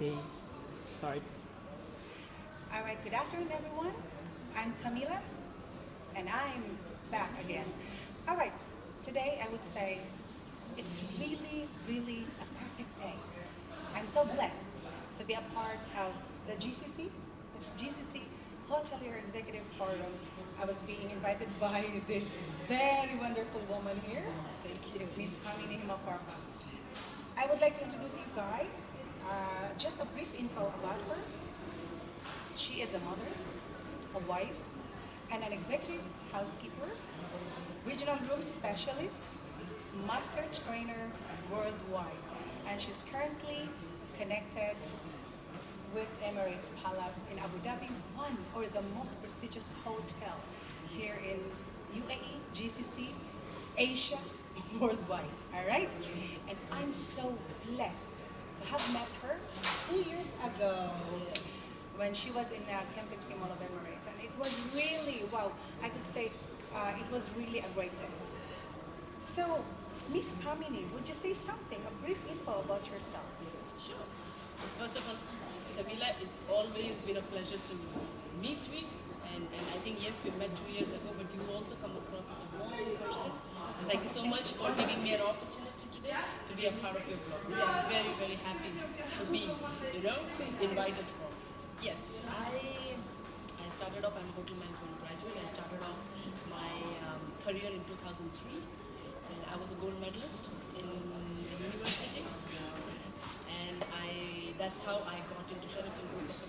day. Start. All right, good afternoon, everyone. I'm Camila, and I'm back again. All right, today I would say it's really, really a perfect day. I'm so blessed to be a part of the GCC. It's GCC Hotelier Executive Forum. I was being invited by this very wonderful woman here. Thank you, Ms.Pamini Hemaprabha. I would like to introduce you guys. Just a brief info about her. She is a mother, a wife, and an executive housekeeper, regional room specialist, master trainer worldwide. And she's currently connected with Emirates Palace in Abu Dhabi, one or the most prestigious hotel here in UAE, GCC, Asia, worldwide. All right? And I'm so blessed to have met her 2 years ago when she was in Kempinski Mall of Emirates. And it was really, wow, I could say it was really a great day. So, Miss Pamini, would you say something, a brief info about yourself? Sure. First of all, Camila, it's always been a pleasure to meet you. And I think, yes, we met 2 years ago, but you also come across as a warm person. And thank you so much for giving me an opportunity today to be a part of your blog, which I'm very, very happy to be, invited for. Yes, I started off, I'm a hotel management graduate. I started off my career in 2003, and I was a gold medalist in the university. And that's how I got into Sheraton Towers,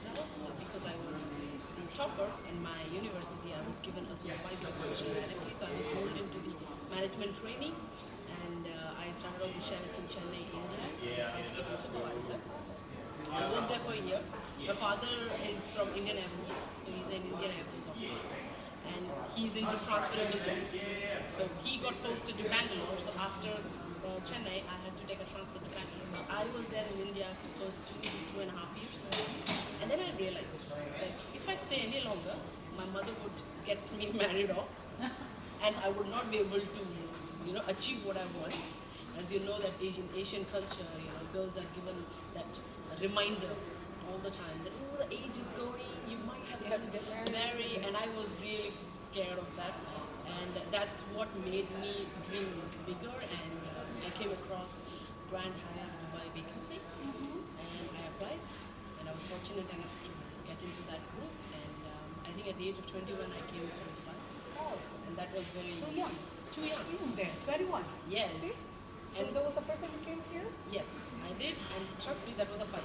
because I was the topper in my university. I was given a supervisor position directly, so I was rolled into the management training, and I started off with Sheraton Chennai, India, as housekeeping supervisor. I worked there for a year. My father is from Indian Air Force, so he's an Indian Air Force officer, and he's into transferable jobs. So he got posted to Bangalore, so after Chennai, I had to take a transfer to Bangalore. So I was there in India for the first 2.5 years. And then I realized that if I stay any longer, my mother would get me married off and I would not be able to, achieve what I want. As you know that Asian culture, girls are given that reminder all the time that, oh, the age is going, you might have to get married. And I was really scared of that. And that's what made me dream bigger, and I came across Grand Hyatt Dubai vacancy, and I applied, and I was fortunate enough to get into that group, and I think at the age of 21 I came to Dubai, and that was very... Too young. Too young. There, 21. Yes. See? So And that was the first time you came here? yes, I did, and trust me, that was a fight.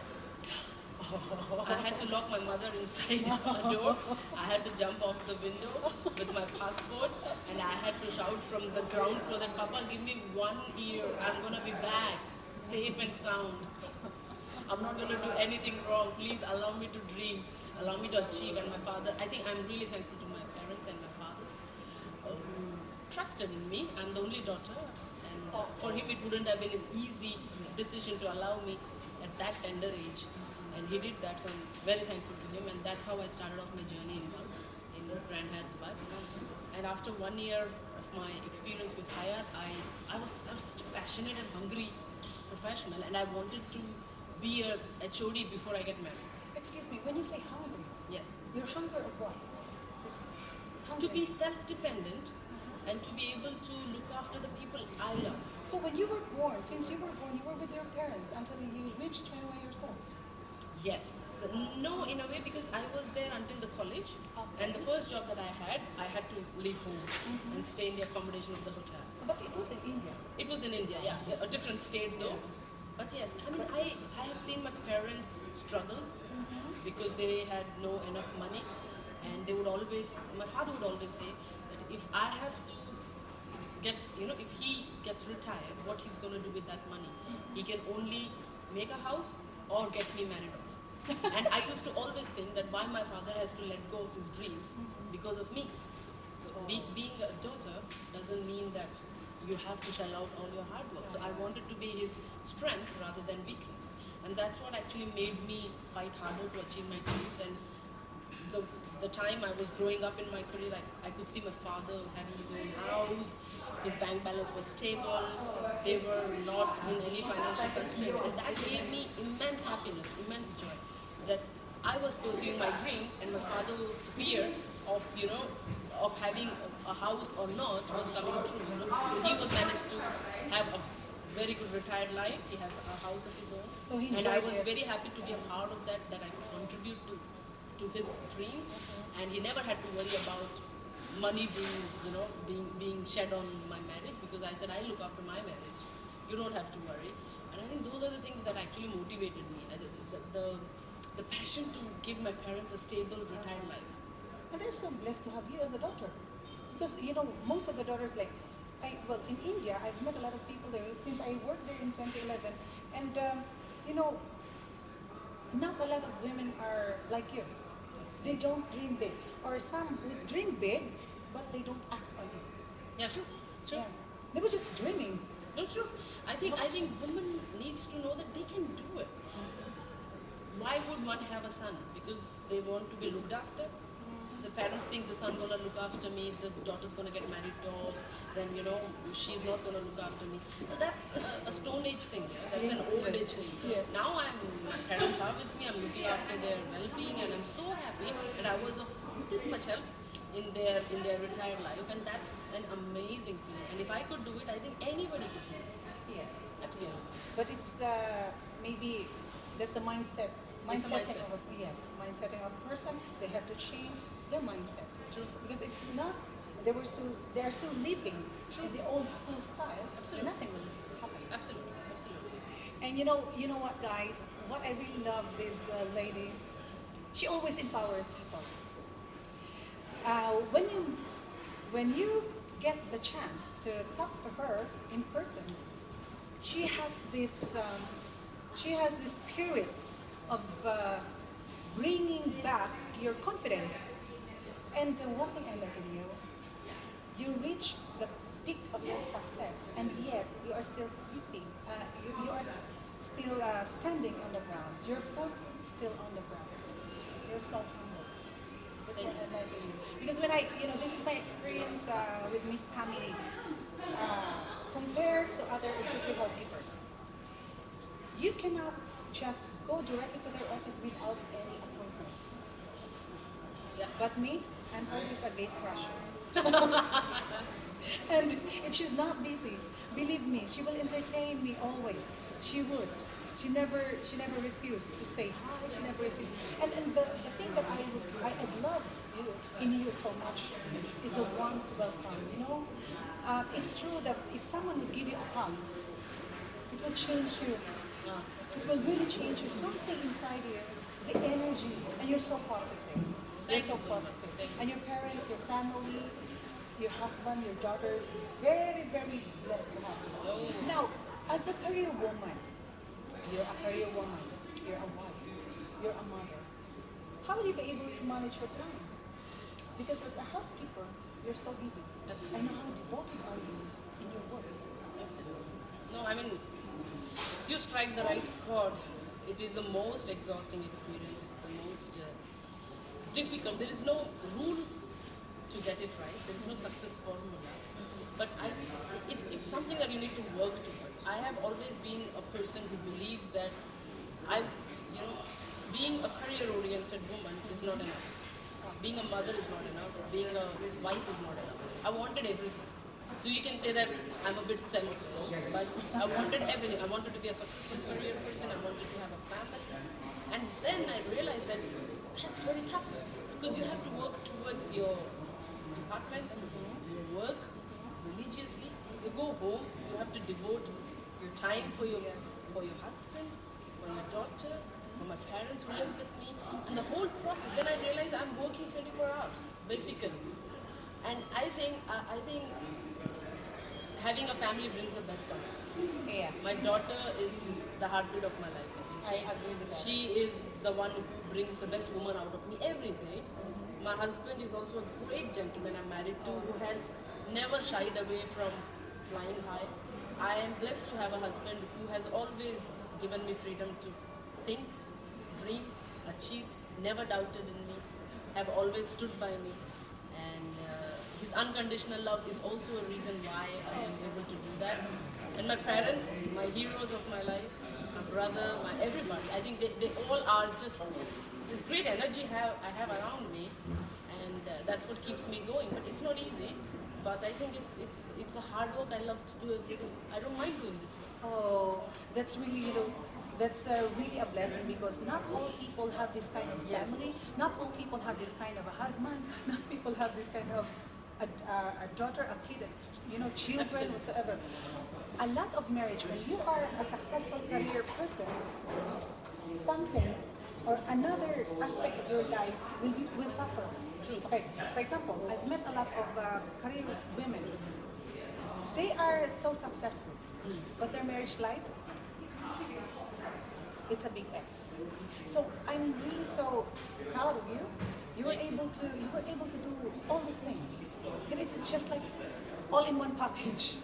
I had to lock my mother inside the door. I had to jump off the window with my passport, and I had to shout from the ground floor that, Papa, give me 1 year. I'm going to be back, safe and sound. I'm not going to do anything wrong. Please allow me to dream. Allow me to achieve. And my father, I think I'm really thankful to my parents and my father who trusted in me. I'm the only daughter. And for him, it wouldn't have been an easy decision to allow me at that tender age. And he did that, so I'm very thankful to him, and that's how I started off my journey in Grand Hyatt Dubai. And after 1 year of my experience with Hyatt, I was such a passionate and hungry professional, and I wanted to be a HOD before I get married. Excuse me, when you say hungry, Yes. you're hungry of what? This To hungry. be self-dependent and to be able to look after the people I love. So when you were born, since you were born, you were with your parents until you reached 21 years old. Yes. No, in a way, because I was there until the college, Okay. and the first job that I had to leave home and stay in the accommodation of the hotel. But it was in India. It was in India, yeah, a different state though. But yes, I mean, I have seen my parents struggle because they had no enough money, and they would always, my father would always say that if I have to get, if he gets retired, what he's going to do with that money? He can only make a house or get me married off. And I used to always think that why my father has to let go of his dreams because of me. So being a daughter doesn't mean that you have to shell out all your hard work. So I wanted to be his strength rather than weakness. And that's what actually made me fight harder to achieve my dreams. And the time I was growing up in my career, I could see my father having his own house, his bank balance was stable, they were not in any financial constraint, and that gave me immense happiness, immense joy. That I was pursuing my dreams, and my father's fear of of having a house or not was coming true. He was managed to have a very good retired life. He has a house of his own, So he and I enjoyed was it. very happy to be a part of that. That I could contribute to his dreams, and he never had to worry about money being shed on my marriage, because I said I look after my marriage. You don't have to worry. And I think those are the things that actually motivated me. The passion to give my parents a stable retired life. And they're so blessed to have you as a daughter. Because, most of the daughters, in India, I've met a lot of people there since I worked there in 2011. And, not a lot of women are like you. They don't dream big. Or some would dream big, but they don't act on it. Yeah, true. Yeah. They were just dreaming. No, true. I think women needs to know that they can do it. Why would one have a son? Because they want to be looked after. The parents think the son gonna look after me, the daughter's gonna get married off, then she's not gonna look after me. But that's a Stone Age thing. Yeah? That's an old age thing. Yes. Now my parents are with me. I'm looking after their well-being, and I'm so happy that I was of this much help in their retired life, and that's an amazing feeling. And if I could do it, I think anybody could do it. Yes. Absolutely. But it's maybe that's a mindset. It's a mindset. Mindsetting of a person. They have to change their mindsets. True. Because if not, they are still living in the old school style. Absolutely. Nothing will happen. Absolutely. And you know what, guys? What I really love this lady. She always empowers people. When you get the chance to talk to her in person, she has this spirit of bringing back your confidence. And one thing I love in you reach the peak of your success, and yet you are still sleeping. You are still standing on the ground. Your foot still on the ground. You're so humble. That's what I like in you. Because when this is my experience with Ms.Pamini, compared to other executive housekeepers. You cannot just go directly to their office without any appointment. Yeah. But me, I'm always a gate crusher. And if she's not busy, believe me, she will entertain me always. She would. She never refused to say hi. She never refused. And the thing that I love in you so much is the warmth welcome. It's true that if someone would give you a hug, it will change you. It will really change you. Something inside you, the energy, and you're so positive. You're so positive. And your parents, your family, your husband, your daughters, very, very blessed to have you. Now, as a career woman, you're a career woman, you're a wife, you're a mother. How will you be able to manage your time? Because as a housekeeper, you're so busy. I know how devoted are you in your work. Absolutely. No, I mean, you strike the right chord. It is the most exhausting experience. It's the most difficult. There is no rule to get it right. There is no success formula. But it's something that you need to work towards. I have always been a person who believes that being a career-oriented woman is not enough. Being a mother is not enough. Being a wife is not enough. I wanted everything. So you can say that I'm a bit selfish, but I wanted everything. I wanted to be a successful career person. I wanted to have a family. And then I realized that that's very tough because you have to work towards your department, your work religiously. You go home, you have to devote your time for your husband, for your daughter, for my parents who live with me, and the whole process. Then I realized I'm working 24 hours, basically. And I think having a family brings the best out of me. Yeah. My daughter is the heartbeat of my life. I agree with that. She is the one who brings the best woman out of me every day. My husband is also a great gentleman I'm married to who has never shied away from flying high. I am blessed to have a husband who has always given me freedom to think, dream, achieve, never doubted in me. have always stood by me, and his unconditional love is also a reason why I am able to do that. And my parents, my heroes of my life, my brother, my everybody, I think they all are just this great energy I have around me, and that's what keeps me going. But it's not easy. But I think it's a hard work. I love to do everything. I don't mind doing this work. Oh, that's really, that's really a blessing, because not all people have this kind of family. Not all people have this kind of a husband. Not people have this kind of a daughter, a kid, children, Absolutely. whatsoever. A lot of marriage, when you are a successful career person, something or another aspect of your life will suffer. Okay, for example, I've met a lot of career women. They are so successful, but their marriage life, it's a big X. So I'm really so proud of you. You were able to do all these things. And it's just like all in one package.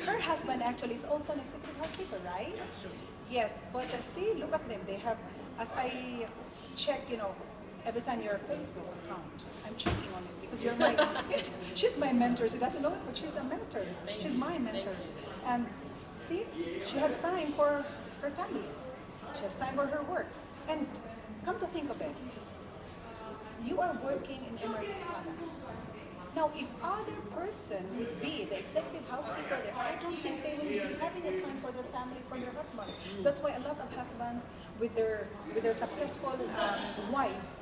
Her husband actually is also an executive housekeeper, right? That's true. Yes, but see, look at them. They have, as I check, every time your Facebook account, I'm checking on it because you're my, she's my mentor. She doesn't know it, but she's a mentor. She's my mentor. And see, she has time for her family. She has time for her work. And come to think of it, you are working in Emirates Palace. Now, if other person would be the executive housekeeper there, I don't think they will be having a time for their family, for their husbands. That's why a lot of husbands with their successful wives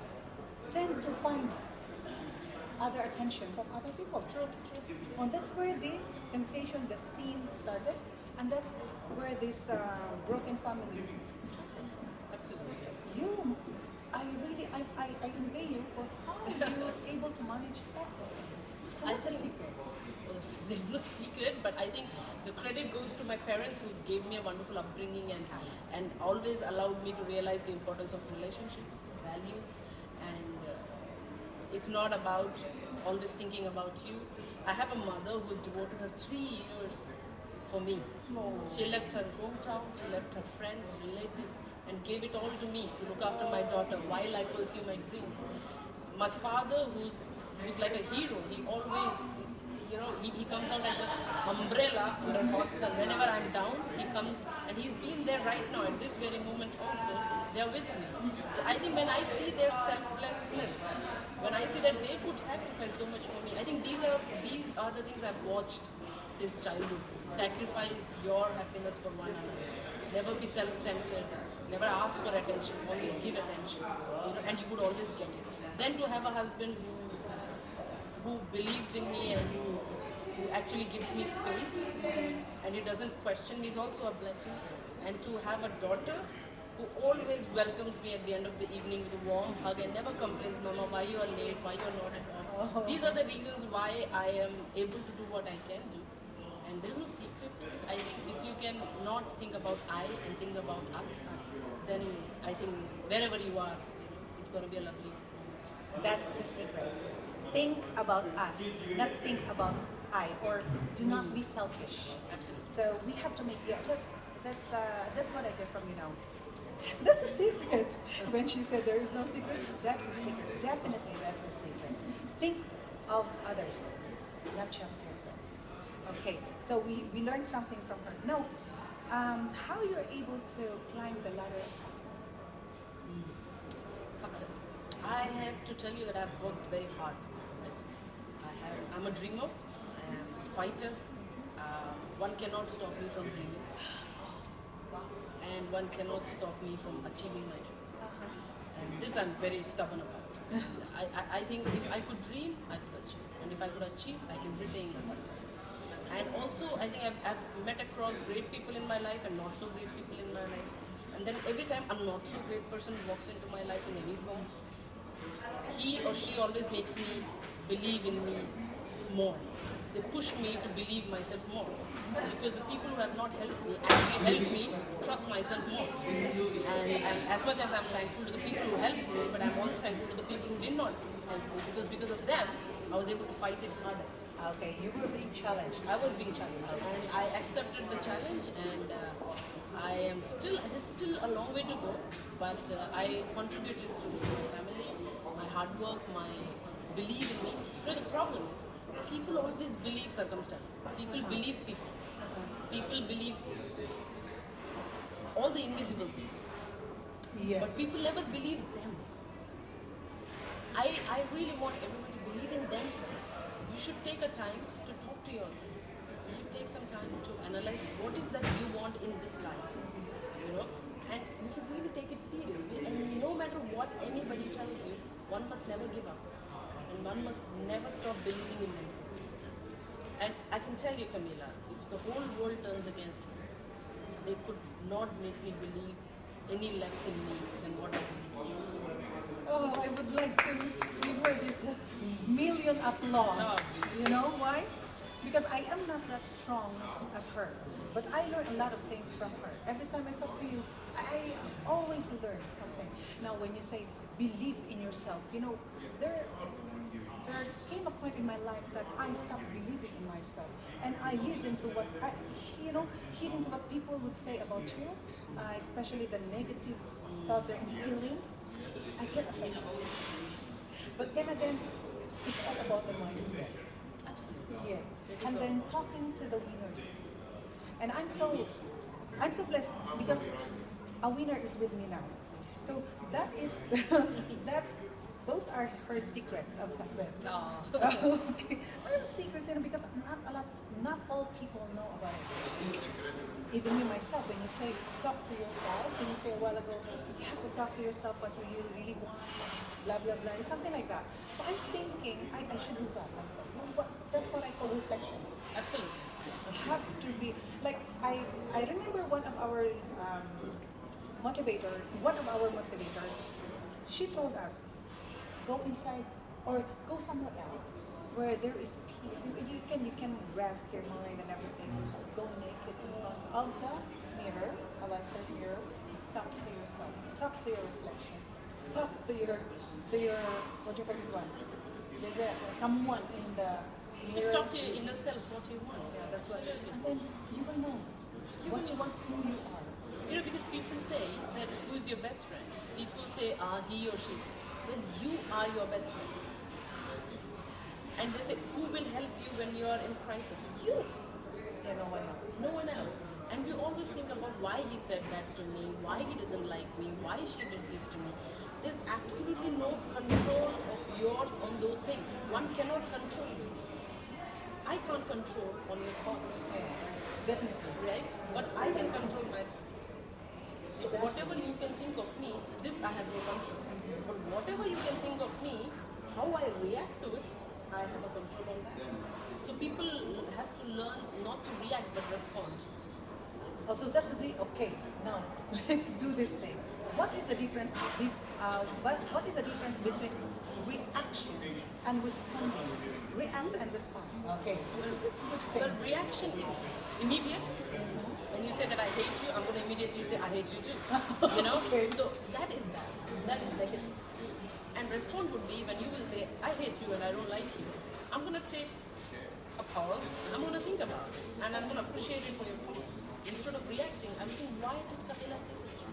tend to find other attention from other people. True. And that's where the temptation, the sin started, and that's where this broken family started. Absolutely. I envy you for how you're able to manage that. So what's the secret? There's no secret, but I think the credit goes to my parents, who gave me a wonderful upbringing and always allowed me to realize the importance of relationship, value, and it's not about always thinking about you. I have a mother who has devoted her 3 years for me. She left her hometown, she left her friends, relatives, and gave it all to me to look after my daughter while I pursue my dreams. My father, who's like a hero, he always, he comes out as an umbrella under hot sun. Whenever I'm down, he comes, and he's been there right now at this very moment also. They're with me. So I think when I see their selflessness, when I see that they could sacrifice so much for me, I think these are the things I've watched since childhood. Sacrifice your happiness for one another. Never be self-centered. Never ask for attention. Always give attention. And you would always get it. Then to have a husband who believes in me and who actually gives me space and he doesn't question me is also a blessing. And to have a daughter who always welcomes me at the end of the evening with a warm hug and never complains, Mama, why you are late, why you are not at home. These are the reasons why I am able to do what I can do. And there's no secret to it. I think if you can not think about I and think about us, then I think wherever you are, it's going to be a lovely moment. That's the secret. Think about us, not think about I, or do not be selfish. Absolutely. So we have to make, that's what I get from you now. That's a secret. When she said there is no secret, that's a secret. Definitely that's a secret. Think of others, not just yourself. Okay, so we learned something from her. Now, how you're able to climb the ladder of success? Success. I have to tell you that I've worked very hard. I'm a dreamer, I am a fighter. One cannot stop me from dreaming. And one cannot stop me from achieving my dreams. And this I'm very stubborn about. I think if I could dream, I could achieve. And if I could achieve, I can retain the success. And also, I think I've met across great people in my life and not so great people in my life. And then every time a not so great person walks into my life in any form, he or she always makes me believe in me more. They push me to believe myself more. Because the people who have not helped me actually helped me to trust myself more. And as much as I'm thankful to the people who helped me, but I'm also thankful to the people who did not help me. Because of them, I was able to fight it harder. Okay, you were being challenged. I was being challenged, and I accepted the challenge, and there's still a long way to go, but I contributed to my family, my hard work, my belief in me. You know, the problem is, people always believe circumstances. People believe people. People believe all the invisible things. Yes. But people never believe them. I really want everyone to believe in themselves. You should take a time to talk to yourself. You should take some time to analyze what is that you want in this life. You know? And you should really take it seriously. And no matter what anybody tells you, one must never give up. And one must never stop believing in themselves. And I can tell you, Camila, if the whole world turns against me, they could not make me believe any less in me than what I believe. Oh, I would like to give her this million applause. Oh, You know why? Because I am not that strong as her, but I learn a lot of things from her. Every time I talk to you, I always learn something. Now, when you say believe in yourself, you know, there came a point in my life that I stopped believing in myself, and I listened to what heeding to what people would say about you, especially the negative thoughts they're instilling. I get affected. But then again, it's all about the mindset. Absolutely. Yes. And then talking to the winners. And I'm so blessed because a winner is with me now. So that is those are her secrets of success. Okay. What are the secrets, because not all people know about it. Even me myself, when you say talk to yourself, when you say a while ago, you have to talk to yourself what you really want, blah blah blah, something like that. So I'm thinking I should do that myself. That's what I call reflection. Absolutely. It has to be like I remember one of our motivators. She told us, go inside or go somewhere else where there is peace. You can rest your mind and everything. Go naked in front of the mirror, Alexa's mirror. Talk to yourself. Talk to your reflection. Talk to your what do you call this one? There's someone in the mirror. Just talk to your inner self, what you want. Yeah, that's what. And then you will know what you want, who you are. You know, because people say that who is your best friend? People say, he or she. Well, you are your best friend. And they say, who will help you when you are in crisis? You. Yeah, no one else. No one else. And we always think about why he said that to me, why he doesn't like me, why she did this to me. There's absolutely no control of yours on those things. One cannot control this. I can't control on your thoughts. Definitely. Right? But I can control my thoughts. So whatever you can think of me, this I have no control. But whatever you can think of me, how I react to it, I have a control on that. So people have to learn not to react but respond. Also, that's the okay. Now let's do this thing. What is the difference? What is the difference between reaction and responding? React and respond. Okay. Well, reaction is immediate. When you say that I hate you, I'm going to immediately say I hate you too. You know? Okay. So that is bad. That is negative. And respond would be when you will say I hate you and I don't like you. I'm going to take a pause. I'm going to think about it. And I'm going to appreciate it for your pause. Instead of reacting, I'm thinking, why did Camila say this to me?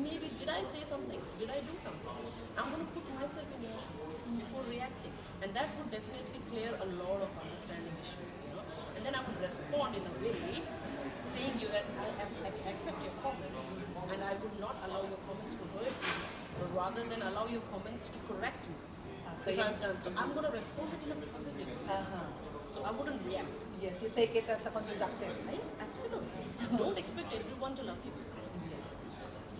Maybe did I say something? Did I do something? I'm going to put myself in your shoes before reacting. And that would definitely clear a lot of understanding issues, And then I would respond in a way saying you that I accept your comments and I would not allow your comments to hurt me, but rather than allow your comments to correct me. So I'm going to respond it in a positive way. So I wouldn't react. Yes, you take it as a constructive. Yes, absolutely. Don't expect everyone to love you. Yes.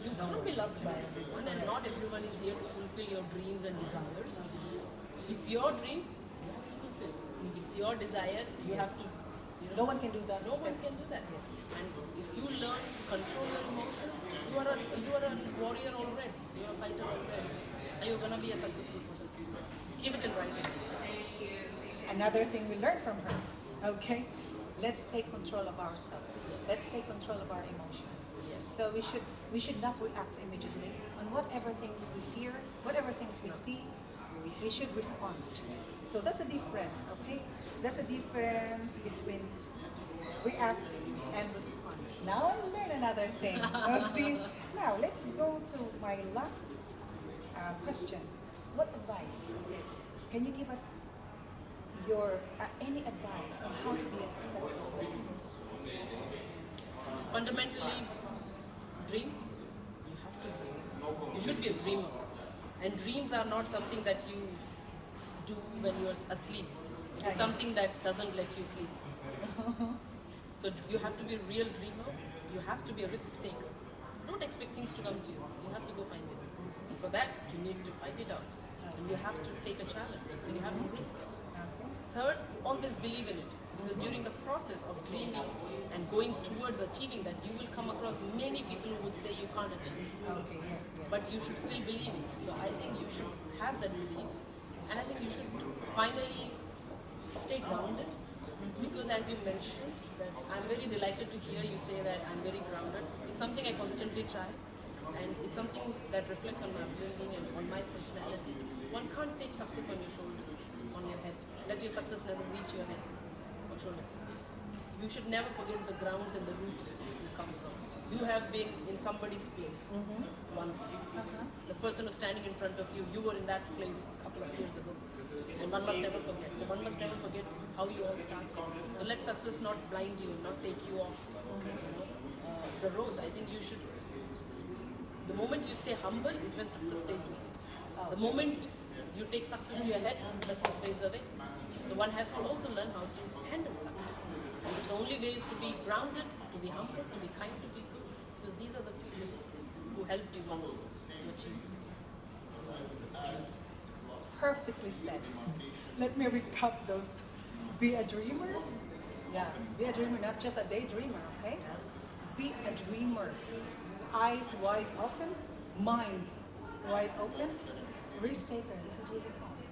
You can't be loved by everyone, and not everyone is here to fulfill your dreams and desires. It's your dream, you have to fulfill. It's your desire, you have to. No one can do that. No one can do that. Yes. And if you learn to control your emotions, you are a warrior already. You are a fighter already. And you're gonna be a successful person. Keep it in writing. Another thing we learned from her. Okay, let's take control of ourselves. Let's take control of our emotions. Yes. So we should not react immediately on whatever things we hear, whatever things we see. We should respond. So that's a difference, okay? That's a difference between react and respond. Now I learned another thing. See, now let's go to my last question. What advice? Okay. Can you give us your any advice on how to be a successful person? Fundamentally, dream. You have to dream. You should be a dreamer. And dreams are not something that you do when you're asleep. It is something that doesn't let you sleep. So you have to be a real dreamer. You have to be a risk taker. Don't expect things to come to you. You have to go find it. And for that, you need to fight it out. And you have to take a challenge. So you have to risk it. Third, you always believe in it. Because during the process of dreaming and going towards achieving that, you will come across many people who would say you can't achieve. Okay, yes, yes. But you should still believe in it. So I think you should have that belief. And I think you should finally stay grounded. Because as you mentioned, that I'm very delighted to hear you say that I'm very grounded. It's something I constantly try. And it's something that reflects on my upbringing and on my personality. One can't take success on your shoulders, on your head. Let your success never reach your head or shoulder. You should never forget the grounds and the roots you come from. You have been in somebody's place once. The person who's standing in front of you, you were in that place a couple of years ago. And one must never forget. So one must never forget how you all start from. So let success not blind you, not take you off the road. I think you should, the moment you stay humble is when success stays with you. The moment you take success to your head, success fades away. So one has to also learn how to handle success. The only way is to be grounded, to be humble, to be kind to people, because these are the people who helped you once to achieve dreams. Perfectly said. Let me recap those. Be a dreamer. Yeah, be a dreamer, not just a daydreamer, okay? Be a dreamer. Eyes wide open, minds wide open. Risk taker. This is really important.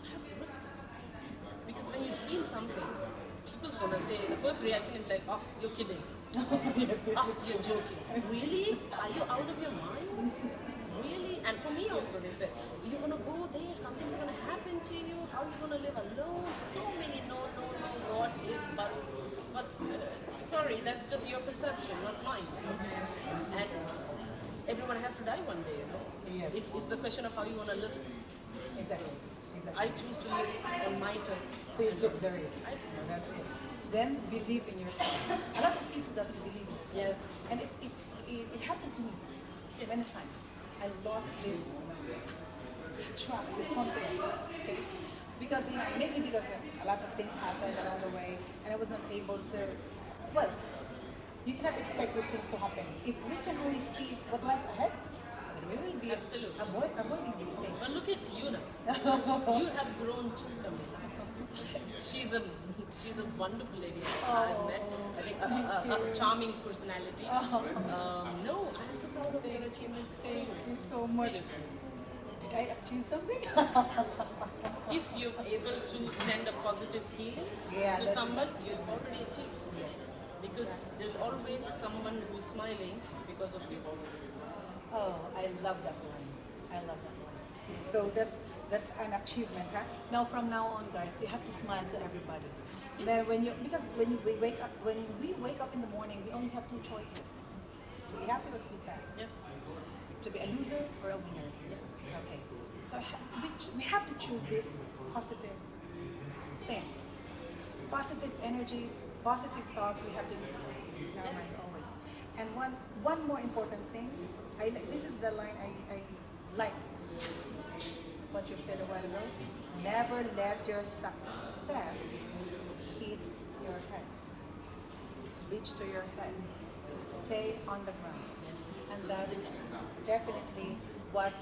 You have to risk it. Because when you dream something, people's gonna say, the first reaction is like, oh, you're kidding. Yes, You're joking. Really? Are you out of your mind? Really? And for me also, they said, you're gonna go there, something's gonna happen to you, how are you gonna live alone? So many no, what if, but sorry, that's just your perception, not mine. And everyone has to die one day, you know? Yes. It's the question of how you wanna live. Exactly. I choose to live on my terms. So you took the risk. I do. That's it. Then believe in yourself. A lot of people doesn't believe in themselves. Yes. And it happened to me many times. I lost this trust, this confidence. Okay? Because maybe because a lot of things happened along the way, and I wasn't able to. Well, you cannot expect these things to happen. If we can only see what lies ahead, then we will be Absolutely. avoiding these things. But look at you now. You have grown too, Camilla. She's a wonderful lady I've met. I think a charming personality. No, I'm so proud of your achievements too. Thank you so much. Seriously. Did I achieve something? If you're able to send a positive feeling to someone, you've already achieved. Because there's always someone who's smiling because of you. Oh, I love that line. I love that line. So that's an achievement, huh? Now from now on, guys, you have to smile to everybody. Yes. Then when we wake up in the morning, we only have two choices: to be happy or to be sad. Yes. To be a loser or a winner. Yes. Okay. So we have to choose this positive thing, positive energy, positive thoughts. We have to instill in our minds always. And one more important thing. This is the line I like. What you said a while ago. Never let your success hit your head. Reach to your head. Stay on the ground. And that's definitely what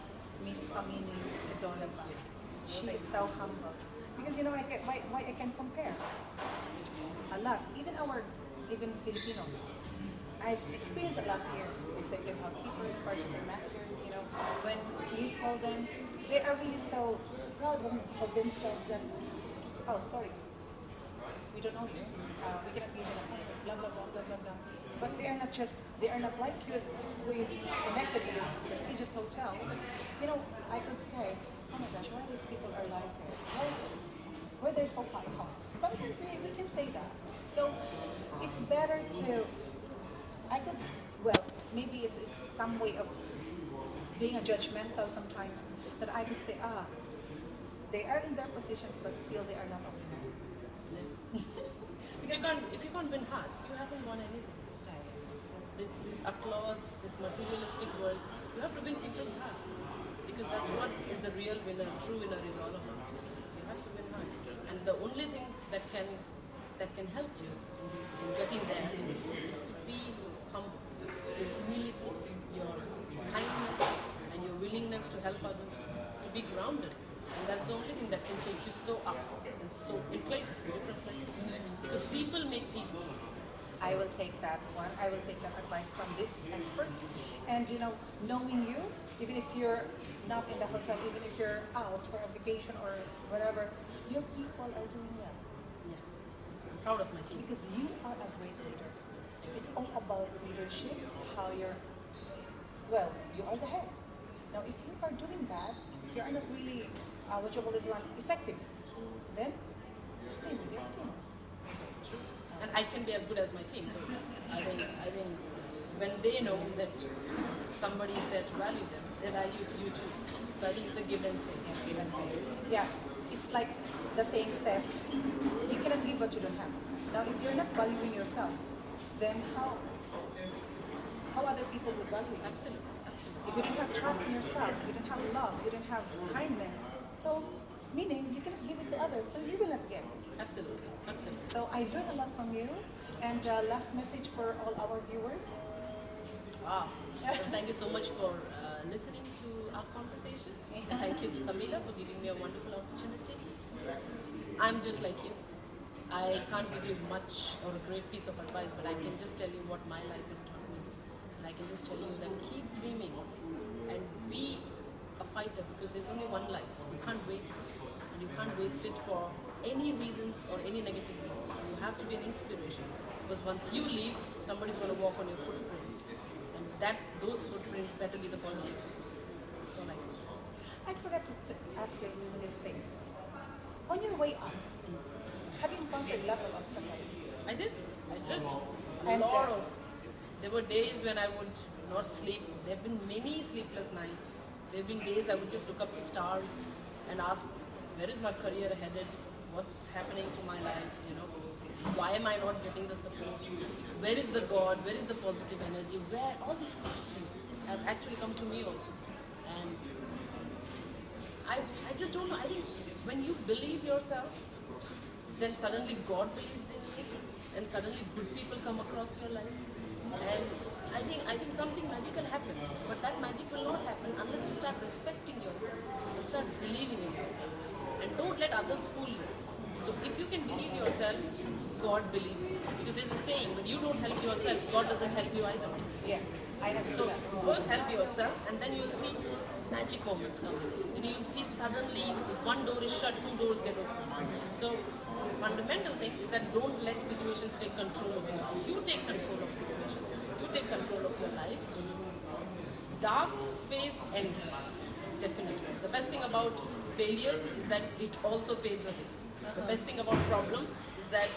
Ms.Pamini is all about. She is so humble. Because why I can compare a lot. Even Filipinos. I've experienced a lot here. Executive housekeepers, purchasing managers, when you call them, they are really so proud of themselves that, oh, sorry, we don't know you. We cannot be in an appointment, blah, blah, blah, blah, blah, blah. but they are not like you who is connected to this prestigious hotel. But, you know, I could say, oh my gosh, why these people are like this? Why they're so high up? Sometimes we can say that. So it's better to, well, maybe it's some way of being a judgmental sometimes, that I could say, they are in their positions, but still they are not up there. If you can't win hearts, you haven't won anything. This applause, this materialistic world, you have to win people's heart, because that's what is the real winner. True winner is all about. You have to win heart, and the only thing that can help you in getting there is to be humble. Your humility, your kindness, and your willingness to help others, to be grounded. And that's the only thing that can take you so up and so in places, in different places. Because people make people. I will take that one. I will take that advice from this expert. And you know, knowing you, even if you're not in the hotel, even if you're out for a vacation or whatever, your people are doing well. Yes, I'm proud of my team. Because you are a great leader. It's all about leadership, how you're, well, you are the head. Now, if you are doing bad, if you're not really, what you call this one, effective, then same with your team. And I can be as good as my team. So I think when they know that somebody is there to value them, they value you too. So I think it's a give and take. Yeah, it's like the saying says, you cannot give what you don't have. Now, if you're not valuing yourself, then how other people will value you? Absolutely. If you don't have trust in yourself, you don't have love, you don't have kindness, so meaning you cannot give it to others, so you will not get it. Absolutely. So I learned a lot from you. And last message for all our viewers. Wow. Well, thank you so much for listening to our conversation. And thank you to Camila for giving me a wonderful opportunity. I'm just like you. I can't give you much or a great piece of advice, but I can just tell you what my life has taught me. And I can just tell you that keep dreaming and be a fighter, because there's only one life. You can't waste it. And you can't waste it for any reasons or any negative reasons. You have to be an inspiration, because once you leave, somebody's going to walk on your footprints, and those footprints better be the positive ones. That's all I can say. I forgot to ask you this thing. On your way up, have you encountered a lot of obstacles? I did. And, There were days when I would not sleep. There have been many sleepless nights. There have been days I would just look up to stars and ask, where is my career headed? What's happening to my life? Why am I not getting the support? Where is the God? Where is the positive energy? Where all these questions have actually come to me also. And I just don't know. I think when you believe yourself, then suddenly God believes in you, and suddenly good people come across your life. And I think something magical happens, but that magic will not happen unless you start respecting yourself and start believing in yourself. And don't let others fool you. So if you can believe yourself, God believes you. Because there's a saying, when you don't help yourself, God doesn't help you either. Yes, I have So first help yourself, and then you will see magic moments coming. Then you will see suddenly one door is shut, two doors get open. So fundamental thing is that don't let situations take control of you. You take control of situations. You take control of your life. Dark phase ends. Definitely. The best thing about failure is that it also fades away. The best thing about problem is that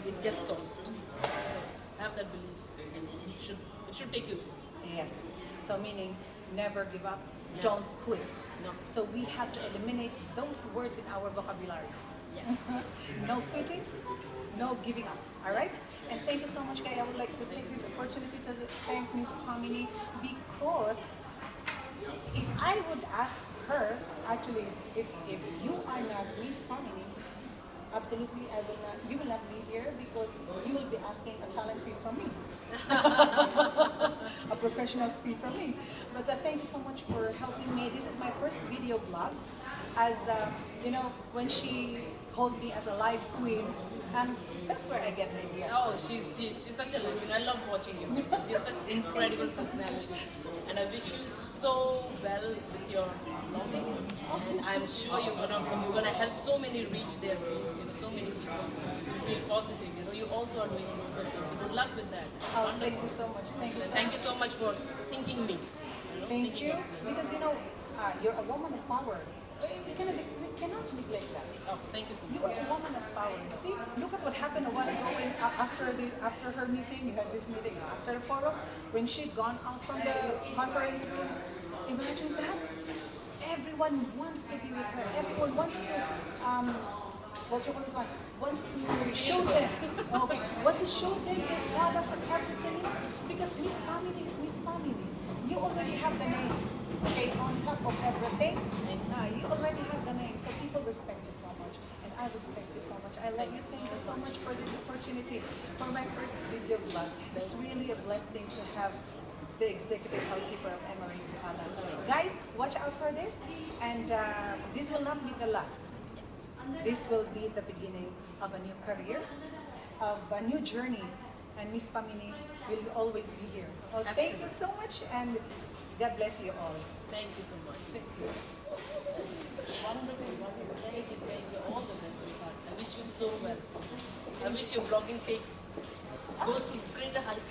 it gets solved. So have that belief, and it should take you through. Yes. So meaning never give up, No. don't quit. No. So we have to eliminate those words in our vocabulary. Yes. No quitting, no giving up. All right? And thank you so much, Kay. I would like to take this opportunity to thank Ms.Pamini, because if I would ask her, actually, if you are not Ms.Pamini, absolutely, you will not be here, because you will be asking a talent fee from me. A professional fee from me. But thank you so much for helping me. This is my first video blog. As when she called me as a live queen, and that's where I get the idea. Oh, she's such a life. I love watching you. You're such an incredible personality, and I wish you so well with your blogging. And I'm sure you're gonna help so many reach their dreams. So many people to feel positive. You also are doing wonderful things. So good luck with that. Oh, thank you so much. Thank you so much for thinking me. Thank you. Because you're a woman of power. We cannot neglect that. Oh, thank you so You much. are a woman of power. See, look at what happened a while ago when after her meeting, you had this meeting after the forum, when she'd gone out from the conference room. Imagine that. Everyone wants to be with her. Everyone wants to what you call this one? Wants to show them. Okay. Wants to show them their products and everything. Because Miss Pamini is Miss Pamini. You already have the name. Okay, on top of everything, you already have the name, so people respect you so much, and I respect you so much. I love you. Thank you so much for this opportunity, for my first video vlog. It's really a blessing to have the Executive Housekeeper of Emirates Palace. Guys, watch out for this, and this will not be the last. This will be the beginning of a new career, of a new journey, and Miss Pamini will always be here. Oh, thank you so much, and God bless you all. Thank you so much. Thank you. Wonderful. Thank you. All the best, sweetheart. I wish you so well. I wish your blogging takes goes to greater heights.